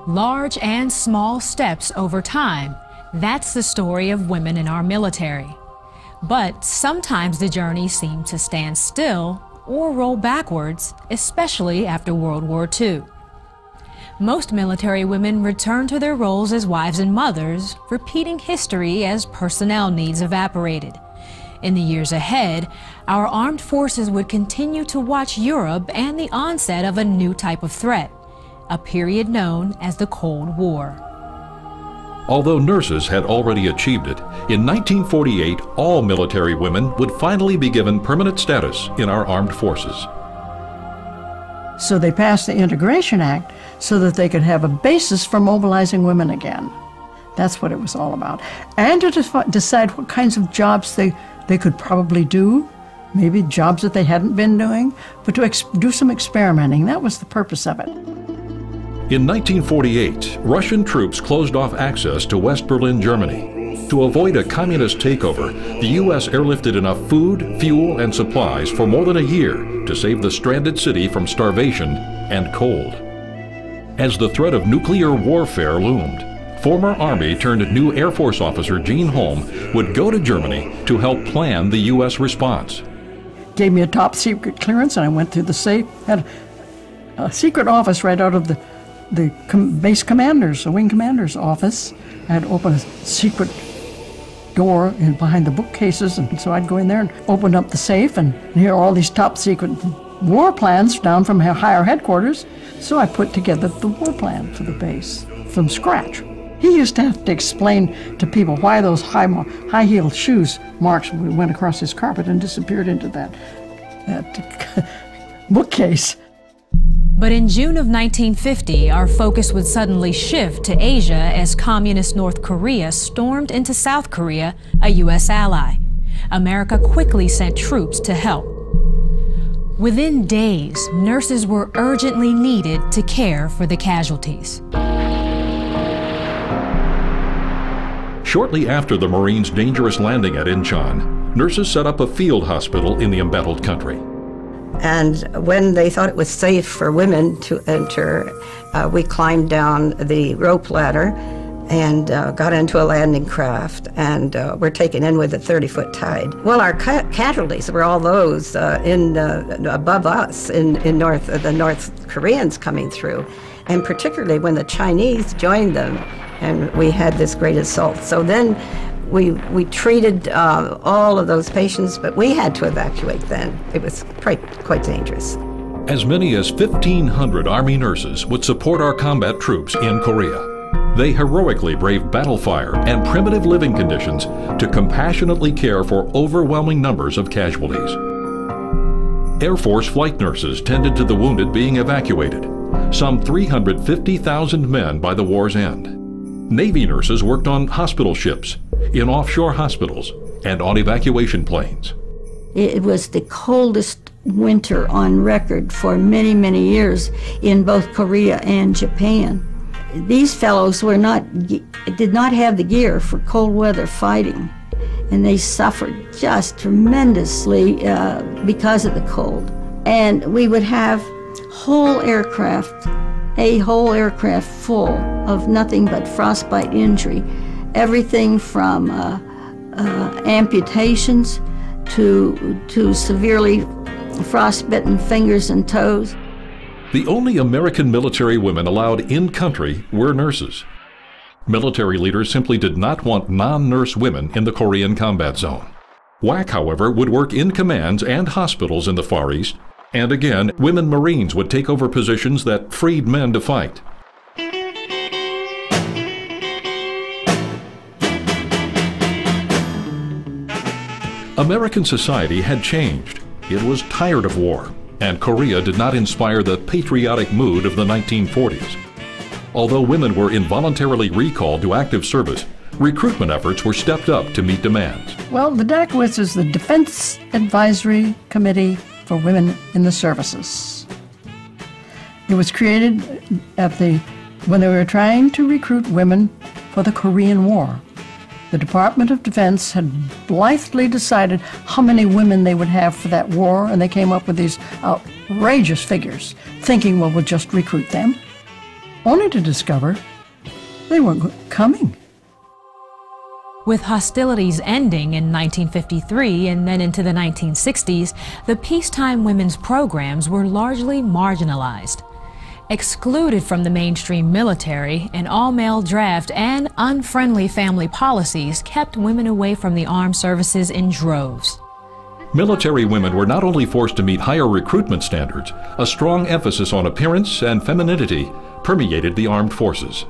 Large and small steps over time. That's the story of women in our military. But sometimes the journey seemed to stand still or roll backwards, especially after World War II. Most military women returned to their roles as wives and mothers, repeating history as personnel needs evaporated. In the years ahead, our armed forces would continue to watch Europe and the onset of a new type of threat, a period known as the Cold War. Although nurses had already achieved it, in 1948 all military women would finally be given permanent status in our armed forces. So they passed the Integration Act so that they could have a basis for mobilizing women again. That's what it was all about. And to decide what kinds of jobs they could probably do, maybe jobs that they hadn't been doing, but to do some experimenting. That was the purpose of it. In 1948, Russian troops closed off access to West Berlin, Germany. To avoid a communist takeover, the U.S. airlifted enough food, fuel, and supplies for more than a year to save the stranded city from starvation and cold. As the threat of nuclear warfare loomed, former Army turned new Air Force officer Gene Holm would go to Germany to help plan the U.S. response. Gave me a top secret clearance, and I went through the safe, had a secret office right out of the base commander's, the wing commander's office. I had to open a secret door in behind the bookcases, and so I'd go in there and open up the safe and hear all these top secret war plans down from higher headquarters. So I put together the war plan for the base from scratch. He used to have to explain to people why those high-heeled shoes marks went across his carpet and disappeared into that bookcase. But in June of 1950, our focus would suddenly shift to Asia as communist North Korea stormed into South Korea, a U.S. ally. America quickly sent troops to help. Within days, nurses were urgently needed to care for the casualties. Shortly after the Marines' dangerous landing at Incheon, nurses set up a field hospital in the embattled country. And when they thought it was safe for women to enter, we climbed down the rope ladder and got into a landing craft, and were taken in with a 30-foot tide. Well, our casualties were all those above us in the North Koreans coming through, and particularly when the Chinese joined them, and we had this great assault. So then we treated all of those patients, but we had to evacuate then. It was quite dangerous. As many as 1,500 Army nurses would support our combat troops in Korea. They heroically braved battle fire and primitive living conditions to compassionately care for overwhelming numbers of casualties. Air Force flight nurses tended to the wounded being evacuated, some 350,000 men by the war's end. Navy nurses worked on hospital ships, in offshore hospitals, and on evacuation planes. It was the coldest winter on record for many, many years in both Korea and Japan. These fellows did not have the gear for cold weather fighting, and they suffered just tremendously because of the cold. And we would have a whole aircraft full of nothing but frostbite injury. Everything from amputations to severely frostbitten fingers and toes. The only American military women allowed in-country were nurses. Military leaders simply did not want non-nurse women in the Korean combat zone. WAC, however, would work in commands and hospitals in the Far East, and again, women Marines would take over positions that freed men to fight. American society had changed. It was tired of war, and Korea did not inspire the patriotic mood of the 1940s. Although women were involuntarily recalled to active service, recruitment efforts were stepped up to meet demands. Well, the DACWIS is the Defense Advisory Committee for Women in the Services. It was created when they were trying to recruit women for the Korean War. The Department of Defense had blithely decided how many women they would have for that war, and they came up with these outrageous figures, thinking, well, we'll just recruit them. only to discover they weren't coming. With hostilities ending in 1953 and then into the 1960s, the peacetime women's programs were largely marginalized. Excluded from the mainstream military, an all-male draft and unfriendly family policies kept women away from the armed services in droves. Military women were not only forced to meet higher recruitment standards, a strong emphasis on appearance and femininity permeated the armed forces.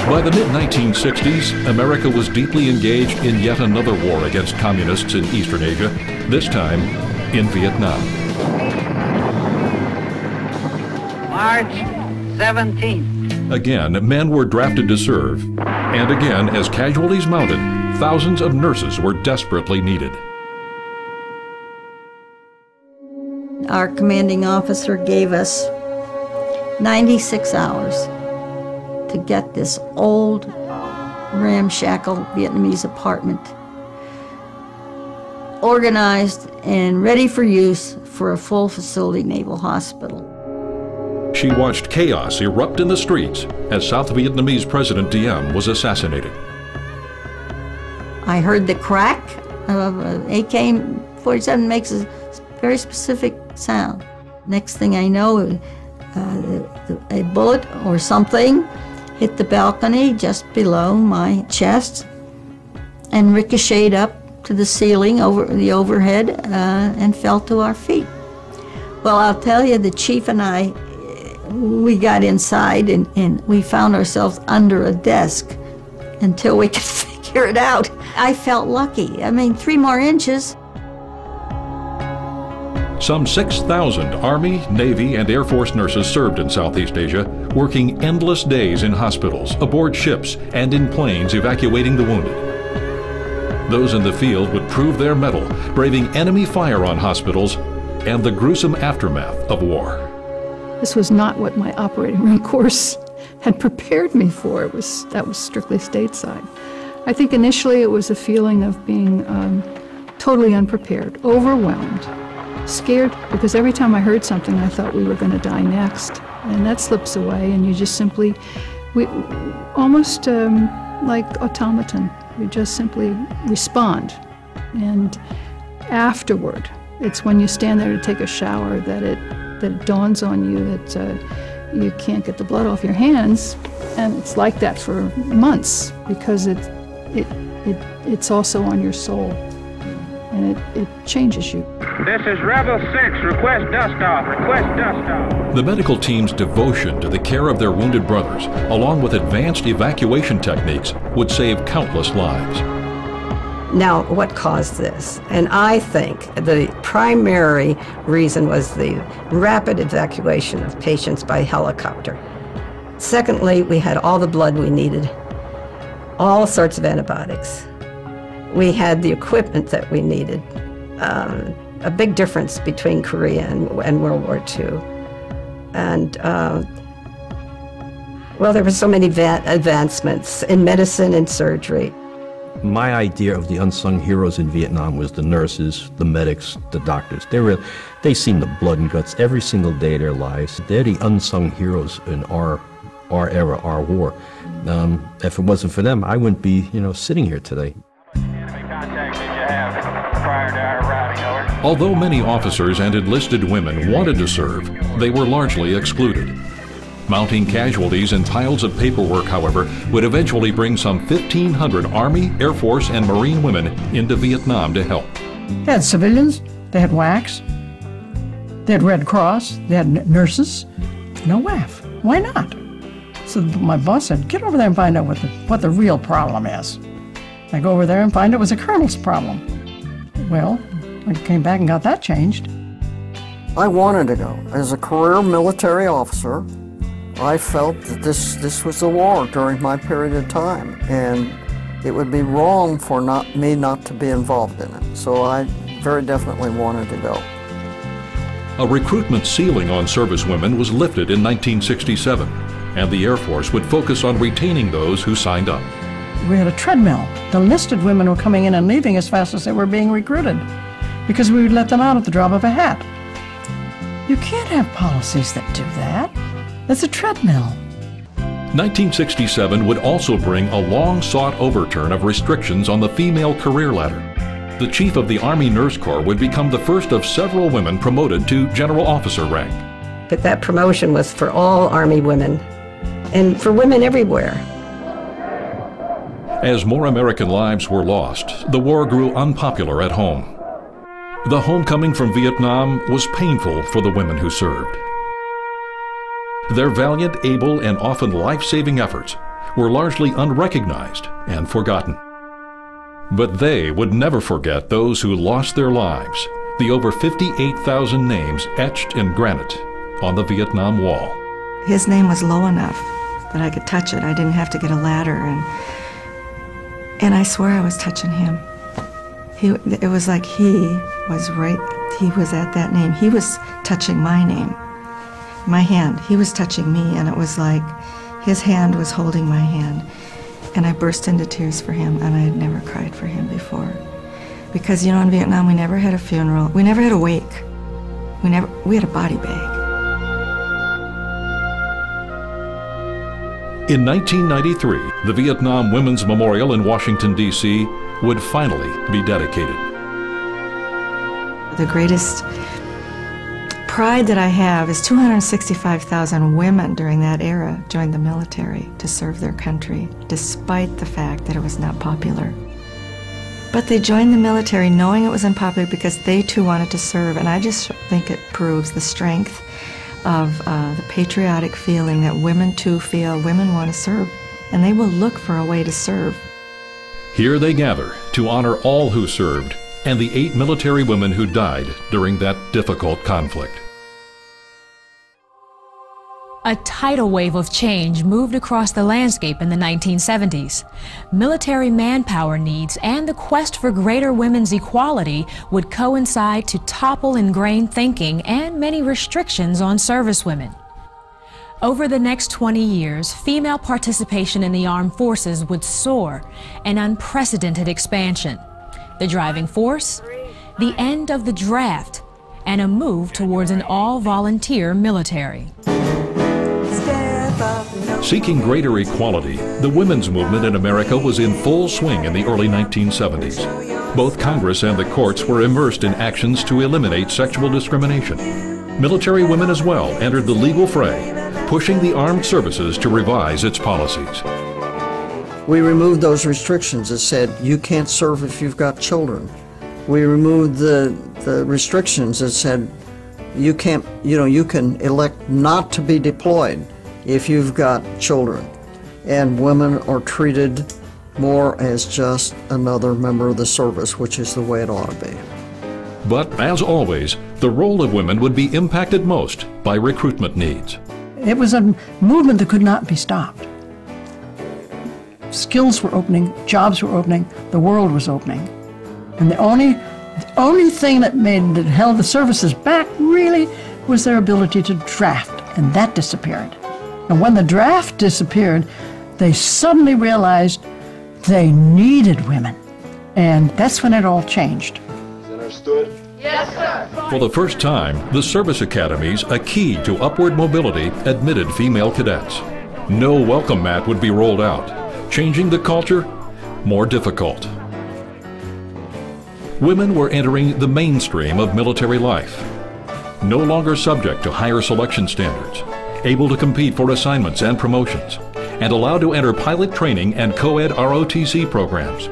By the mid-1960s, America was deeply engaged in yet another war against communists in Eastern Asia, this time in Vietnam. March 17th. Again, men were drafted to serve, and again, as casualties mounted, thousands of nurses were desperately needed. Our commanding officer gave us 96 hours to get this old, ramshackle Vietnamese apartment organized and ready for use for a full facility naval hospital. She watched chaos erupt in the streets as South Vietnamese President Diem was assassinated. I heard the crack of an AK-47 makes a very specific sound. Next thing I know, a bullet or something hit the balcony just below my chest and ricocheted up to the ceiling over the overhead and fell to our feet. Well, I'll tell you, the chief and I, we got inside and we found ourselves under a desk until we could figure it out. I felt lucky. I mean, 3 more inches. Some 6,000 Army, Navy, and Air Force nurses served in Southeast Asia, working endless days in hospitals, aboard ships, and in planes evacuating the wounded. Those in the field would prove their mettle, braving enemy fire on hospitals and the gruesome aftermath of war. This was not what my operating room course had prepared me for. That was strictly stateside. I think initially it was a feeling of being totally unprepared, overwhelmed, scared, because every time I heard something I thought we were going to die next. And that slips away and you just simply, almost like automaton, you just simply respond. And afterward, it's when you stand there to take a shower that it dawns on you that you can't get the blood off your hands. And it's like that for months because it's also on your soul. And it changes you. This is Rebel 6, request dust off, request dust off. The medical team's devotion to the care of their wounded brothers, along with advanced evacuation techniques, would save countless lives. Now, what caused this? And I think the primary reason was the rapid evacuation of patients by helicopter. Secondly, we had all the blood we needed, all sorts of antibiotics. We had the equipment that we needed. A big difference between Korea and World War II. And, well, there were so many advancements in medicine and surgery. My idea of the unsung heroes in Vietnam was the nurses, the medics, the doctors. They seen the blood and guts every single day of their lives. They're the unsung heroes in our era, our war. If it wasn't for them, I wouldn't be, sitting here today. Although many officers and enlisted women wanted to serve, they were largely excluded. Mounting casualties and piles of paperwork, however, would eventually bring some 1,500 Army, Air Force, and Marine women into Vietnam to help. They had civilians, they had WACs, they had Red Cross, they had nurses. No WAF. Why not? So my boss said, get over there and find out what the real problem is. I go over there and find it was a colonel's problem. Well, I came back and got that changed. I wanted to go. As a career military officer, I felt that this was a war during my period of time, and it would be wrong for me not to be involved in it. So I very definitely wanted to go. A recruitment ceiling on servicewomen was lifted in 1967, and the Air Force would focus on retaining those who signed up. we had a treadmill. The enlisted women were coming in and leaving as fast as they were being recruited because we would let them out at the drop of a hat. You can't have policies that do that. That's a treadmill. 1967 would also bring a long-sought overturn of restrictions on the female career ladder. The chief of the Army Nurse Corps would become the first of several women promoted to general officer rank. But that promotion was for all Army women and for women everywhere. As more American lives were lost, the war grew unpopular at home. The homecoming from Vietnam was painful for the women who served. Their valiant, able, and often life-saving efforts were largely unrecognized and forgotten. But they would never forget those who lost their lives, the over 58,000 names etched in granite on the Vietnam Wall. His name was low enough that I could touch it. I didn't have to get a ladder, and I swear I was touching him. It was like he was at that name. He was touching my name, my hand. He was touching me, and it was like his hand was holding my hand. And I burst into tears for him, and I had never cried for him before. Because, you know, in Vietnam, we never had a funeral. We never had a wake. We had a body bag. In 1993, the Vietnam Women's Memorial in Washington, D.C. would finally be dedicated. The greatest pride that I have is 265,000 women during that era joined the military to serve their country, despite the fact that it was not popular. But they joined the military knowing it was unpopular because they too wanted to serve, and I just think it proves the strength of the patriotic feeling that women too feel. Women want to serve, and they will look for a way to serve. Here they gather to honor all who served and the 8 military women who died during that difficult conflict. A tidal wave of change moved across the landscape in the 1970s. Military manpower needs and the quest for greater women's equality would coincide to topple ingrained thinking and many restrictions on servicewomen. Over the next 20 years, female participation in the armed forces would soar, an unprecedented expansion. The driving force? The end of the draft, and a move towards an all-volunteer military. Seeking greater equality, the women's movement in America was in full swing in the early 1970s. Both Congress and the courts were immersed in actions to eliminate sexual discrimination. Military women as well entered the legal fray, pushing the armed services to revise its policies. We removed those restrictions that said you can't serve if you've got children. We removed the restrictions that said you can't, you can elect not to be deployed if you've got children. And women are treated more as just another member of the service, which is the way it ought to be. But as always, the role of women would be impacted most by recruitment needs. It was a movement that could not be stopped. Skills were opening, jobs were opening, the world was opening. And the only thing that held the services back really was their ability to draft, and that disappeared. And when the draft disappeared, they suddenly realized they needed women. And that's when it all changed. Is that understood? Yes, sir. For the first time, the service academies, a key to upward mobility, admitted female cadets. No welcome mat would be rolled out, changing the culture more difficult. Women were entering the mainstream of military life, no longer subject to higher selection standards, able to compete for assignments and promotions, and allowed to enter pilot training and co-ed ROTC programs.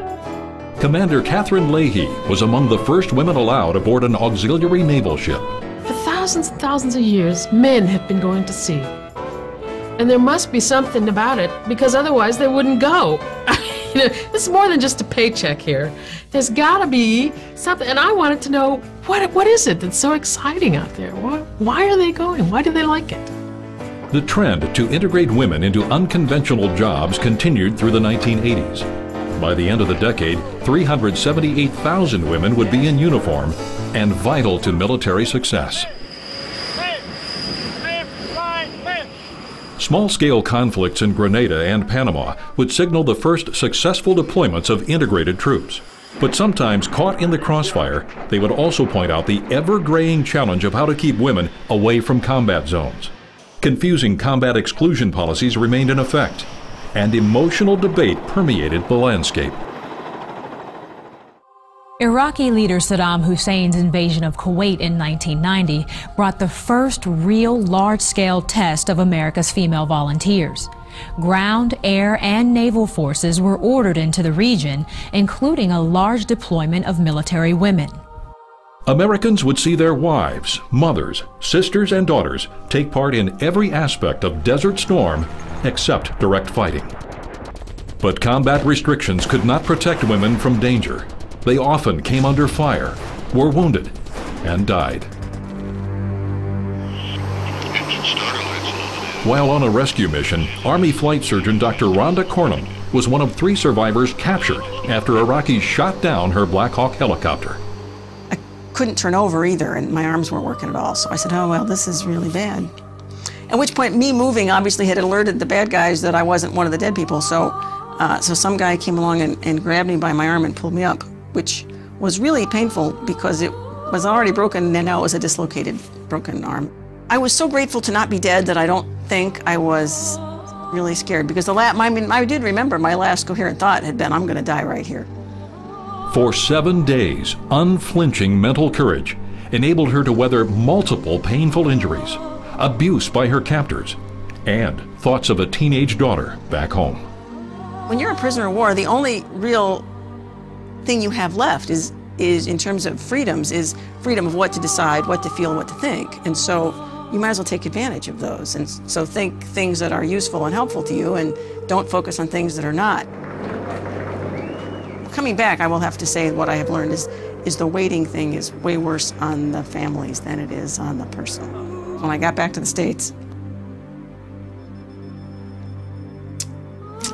Commander Catherine Leahy was among the first women allowed aboard an auxiliary naval ship. For thousands and thousands of years, men have been going to sea. And there must be something about it, because otherwise they wouldn't go. This is more than just a paycheck here. There's got to be something, and I wanted to know, what is it that's so exciting out there? Why are they going? Why do they like it? The trend to integrate women into unconventional jobs continued through the 1980s. By the end of the decade, 378,000 women would be in uniform and vital to military success. Small-scale conflicts in Grenada and Panama would signal the first successful deployments of integrated troops. But sometimes caught in the crossfire, they would also point out the ever-graying challenge of how to keep women away from combat zones. Confusing combat exclusion policies remained in effect, and emotional debate permeated the landscape. Iraqi leader Saddam Hussein's invasion of Kuwait in 1990 brought the first real large-scale test of America's female volunteers. Ground, air, and naval forces were ordered into the region, including a large deployment of military women. Americans would see their wives, mothers, sisters, and daughters take part in every aspect of Desert Storm except direct fighting. But combat restrictions could not protect women from danger. They often came under fire, were wounded, and died. While on a rescue mission, Army flight surgeon Dr. Rhonda Cornum was one of 3 survivors captured after Iraqis shot down her Black Hawk helicopter. I couldn't turn over either, and my arms weren't working at all, so I said, oh, well, this is really bad. At which point, me moving obviously had alerted the bad guys that I wasn't one of the dead people, so some guy came along and grabbed me by my arm and pulled me up, which was really painful because it was already broken and now it was a dislocated, broken arm. I was so grateful to not be dead that I don't think I was really scared because I did remember my last coherent thought had been, I'm going to die right here. For 7 days, unflinching mental courage enabled her to weather multiple painful injuries, abuse by her captors, and thoughts of a teenage daughter back home. When you're a prisoner of war, the only real thing you have left is in terms of freedoms, is freedom of what to decide, what to feel, what to think. And so you might as well take advantage of those. And so think things that are useful and helpful to you and don't focus on things that are not. Coming back, I will have to say what I have learned is the waiting thing is way worse on the families than it is on the person. When I got back to the States,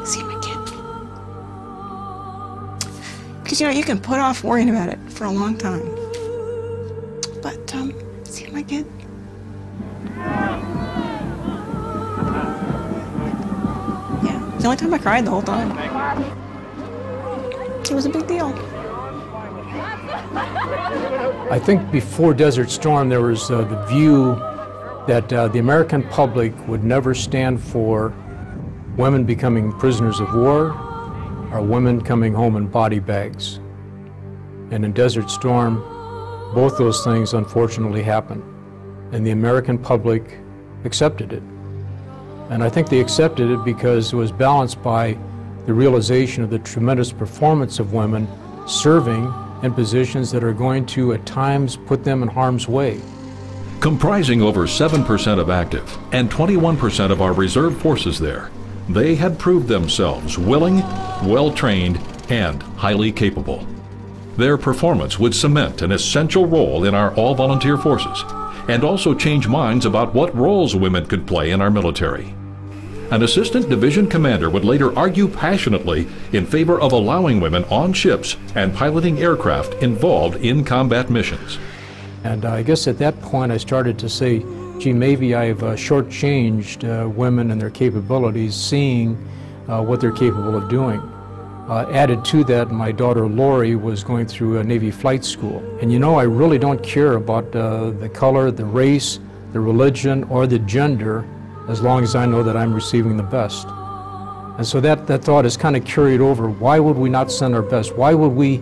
see my kid. Because, you know, you can put off worrying about it for a long time. But, see my kid? Yeah, it's the only time I cried the whole time. It was a big deal. I think before Desert Storm, there was the view that the American public would never stand for women becoming prisoners of war or women coming home in body bags. And in Desert Storm, both those things unfortunately happened. And the American public accepted it. And I think they accepted it because it was balanced by the realization of the tremendous performance of women serving in positions that are going to, at times, put them in harm's way. Comprising over 7% of active and 21% of our reserve forces there, they had proved themselves willing, well-trained, and highly capable. Their performance would cement an essential role in our all-volunteer forces and also change minds about what roles women could play in our military. An assistant division commander would later argue passionately in favor of allowing women on ships and piloting aircraft involved in combat missions. And I guess at that point I started to say, gee, maybe I've shortchanged women and their capabilities, seeing what they're capable of doing. Added to that, my daughter Lori was going through a Navy flight school. And you know, I really don't care about the color, the race, the religion, or the gender, as long as I know that I'm receiving the best. And so that thought is kind of carried over. Why would we not send our best? Why would we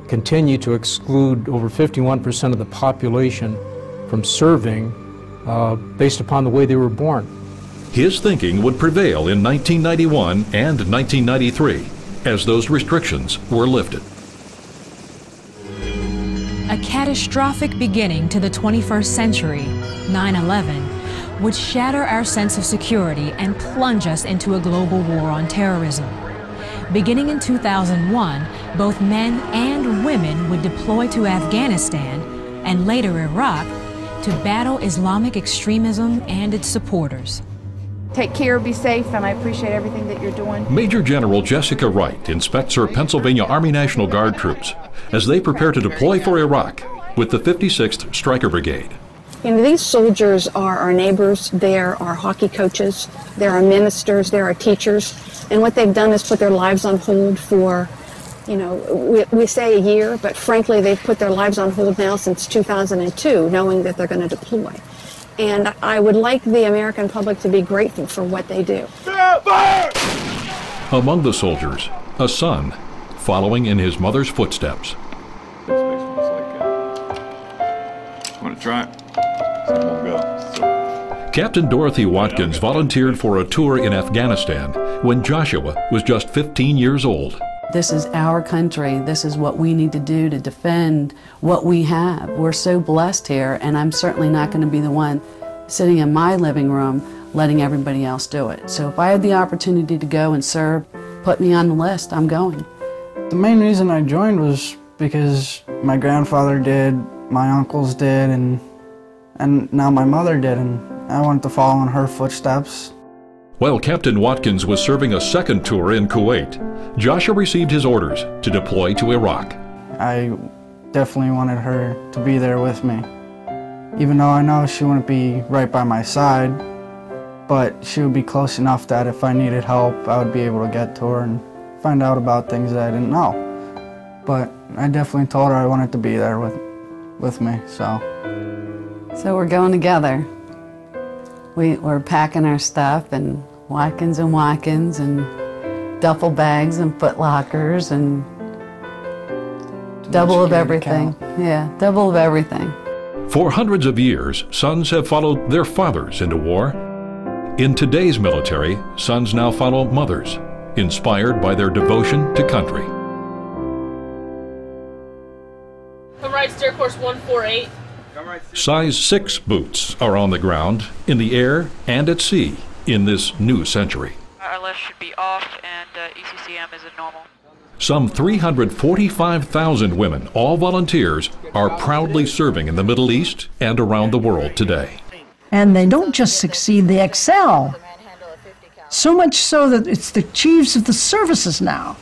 continue to exclude over 51% of the population from serving based upon the way they were born? His thinking would prevail in 1991 and 1993 as those restrictions were lifted. A catastrophic beginning to the 21st century, 9/11, would shatter our sense of security and plunge us into a global war on terrorism. Beginning in 2001, both men and women would deploy to Afghanistan and later Iraq to battle Islamic extremism and its supporters. Take care, be safe, and I appreciate everything that you're doing. Major General Jessica Wright inspects her Pennsylvania Army National Guard troops as they prepare to deploy for Iraq with the 56th Stryker Brigade. You know, these soldiers are our neighbors, they're our hockey coaches, they're our ministers, they're our teachers, and what they've done is put their lives on hold for, you know, we say a year, but frankly they've put their lives on hold now since 2002, knowing that they're going to deploy. And I would like the American public to be grateful for what they do. Among the soldiers, a son following in his mother's footsteps. Want to try it? So it won't go. Captain Dorothy Watkins volunteered for a tour in Afghanistan when Joshua was just 15 years old. This is our country. This is what we need to do to defend what we have. We're so blessed here, and I'm certainly not going to be the one sitting in my living room letting everybody else do it. So if I had the opportunity to go and serve, put me on the list, I'm going. The main reason I joined was because my grandfather did, my uncles did, and now my mother did, and I wanted to follow in her footsteps. While Captain Watkins was serving a second tour in Kuwait, Joshua received his orders to deploy to Iraq. I definitely wanted her to be there with me, even though I know she wouldn't be right by my side, but she would be close enough that if I needed help, I would be able to get to her and find out about things that I didn't know. But I definitely told her I wanted to be there with me, so. So we're going together. We're packing our stuff and Watkins and duffel bags and foot lockers and double of everything. Yeah, double of everything. For hundreds of years, sons have followed their fathers into war. In today's military, sons now follow mothers, inspired by their devotion to country. Come right, stair course 148. Size 6 boots are on the ground, in the air, and at sea in this new century. Our lift should be off and ECCM is at normal. Some 345,000 women, all volunteers, are proudly serving in the Middle East and around the world today. And they don't just succeed, they excel. So much so that it's the chiefs of the services now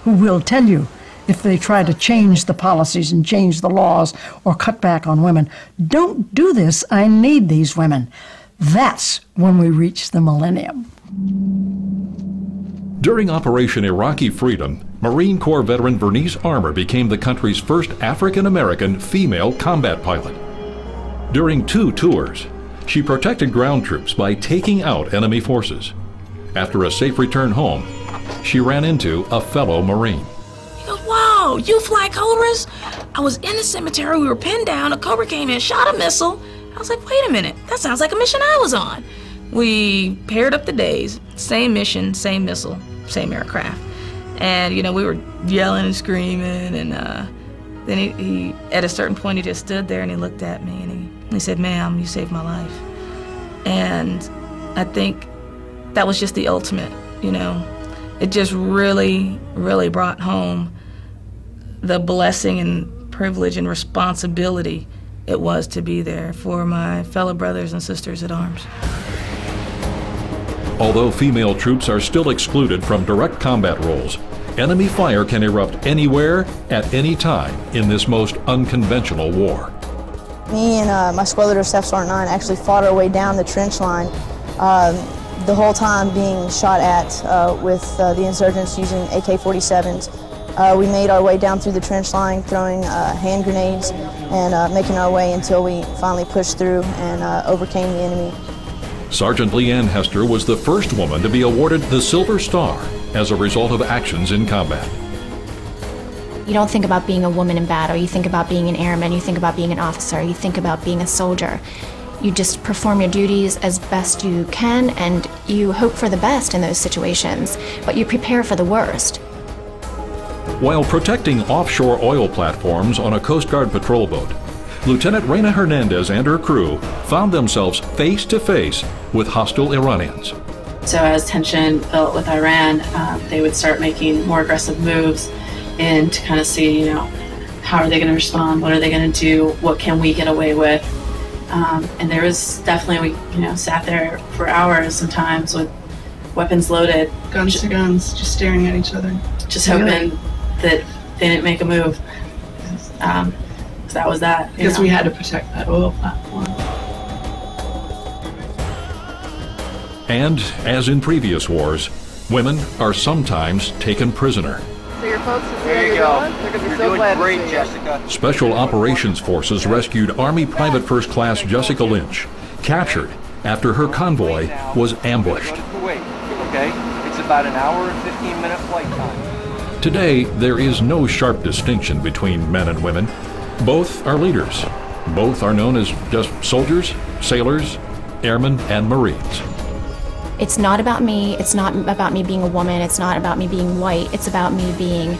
who will tell you if they try to change the policies and change the laws or cut back on women. Don't do this, I need these women. That's when we reach the millennium. During Operation Iraqi Freedom, Marine Corps veteran Bernice Armour became the country's first African-American female combat pilot. During 2 tours, she protected ground troops by taking out enemy forces. After a safe return home, she ran into a fellow Marine. He goes, "Wow, you fly Cobras?" I was in the cemetery, we were pinned down, a Cobra came in, shot a missile. I was like, wait a minute, that sounds like a mission I was on. We paired up the days, same mission, same missile, same aircraft. And, you know, we were yelling and screaming, and then he at a certain point, he just stood there and he looked at me and he said, "Ma'am, you saved my life." And I think that was just the ultimate, you know. It just really, really brought home the blessing and privilege and responsibility it was to be there for my fellow brothers and sisters at arms. Although female troops are still excluded from direct combat roles, enemy fire can erupt anywhere, at any time, in this most unconventional war. Me and my squad leader, Staff Sergeant 9, actually fought our way down the trench line, the whole time being shot at with the insurgents using AK-47s. We made our way down through the trench line, throwing hand grenades and making our way until we finally pushed through and overcame the enemy. Sergeant Leanne Hester was the first woman to be awarded the Silver Star as a result of actions in combat. You don't think about being a woman in battle, you think about being an airman, you think about being an officer, you think about being a soldier. You just perform your duties as best you can, and you hope for the best in those situations, but you prepare for the worst. While protecting offshore oil platforms on a Coast Guard patrol boat, Lieutenant Reina Hernandez and her crew found themselves face to face with hostile Iranians. So as tension built with Iran, they would start making more aggressive moves and to kind of see, you know, how are they going to respond? What are they going to do? What can we get away with? And there was definitely, we sat there for hours sometimes with weapons loaded. Guns to guns, just staring at each other. Just hoping that they didn't make a move. So that was that. Because we had to protect that oil platform. And as in previous wars, women are sometimes taken prisoner. So your folks are there you go. They're going to be so glad to see you. Jessica. Special Operations Forces rescued Army Private First Class Jessica Lynch, captured after her convoy was ambushed. Okay? It's about an hour and 15-minute flight time. Today, there is no sharp distinction between men and women. Both are leaders. Both are known as just soldiers, sailors, airmen, and Marines. It's not about me. It's not about me being a woman. It's not about me being white. It's about me being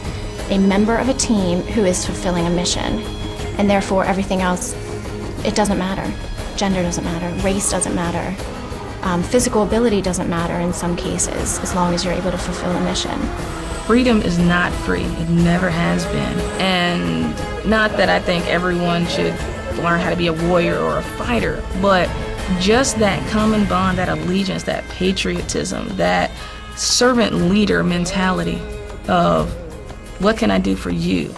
a member of a team who is fulfilling a mission. And therefore, everything else, it doesn't matter. Gender doesn't matter. Race doesn't matter. Physical ability doesn't matter in some cases, as long as you're able to fulfill a mission. Freedom is not free. It never has been. And not that I think everyone should learn how to be a warrior or a fighter, but just that common bond, that allegiance, that patriotism, that servant leader mentality of what can I do for you?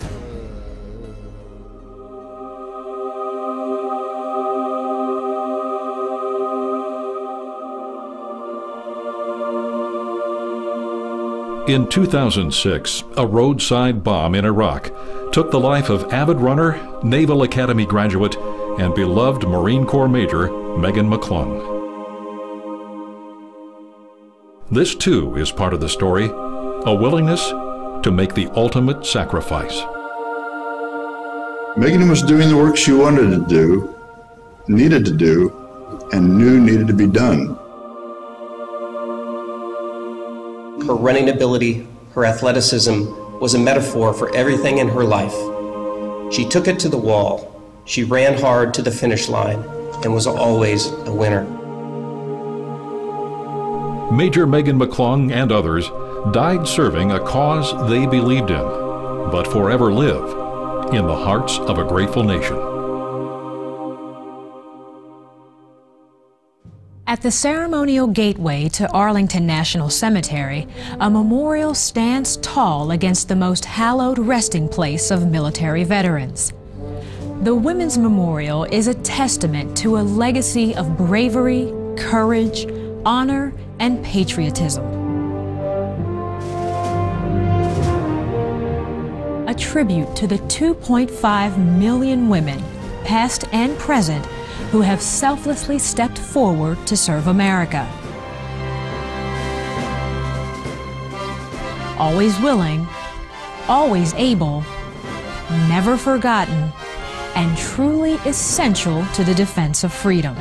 In 2006, a roadside bomb in Iraq took the life of avid runner, Naval Academy graduate, and beloved Marine Corps Major Megan McClung. This too is part of the story, a willingness to make the ultimate sacrifice. Megan was doing the work she wanted to do, needed to do, and knew needed to be done. Her running ability, her athleticism, was a metaphor for everything in her life. She took it to the wall. She ran hard to the finish line and was always a winner. Major Megan McClung and others died serving a cause they believed in, but forever live in the hearts of a grateful nation. At the ceremonial gateway to Arlington National Cemetery, a memorial stands tall against the most hallowed resting place of military veterans. The Women's Memorial is a testament to a legacy of bravery, courage, honor, and patriotism. A tribute to the 2.5 million women, past and present, who have selflessly stepped forward to serve America. Always willing, always able, never forgotten, and truly essential to the defense of freedom.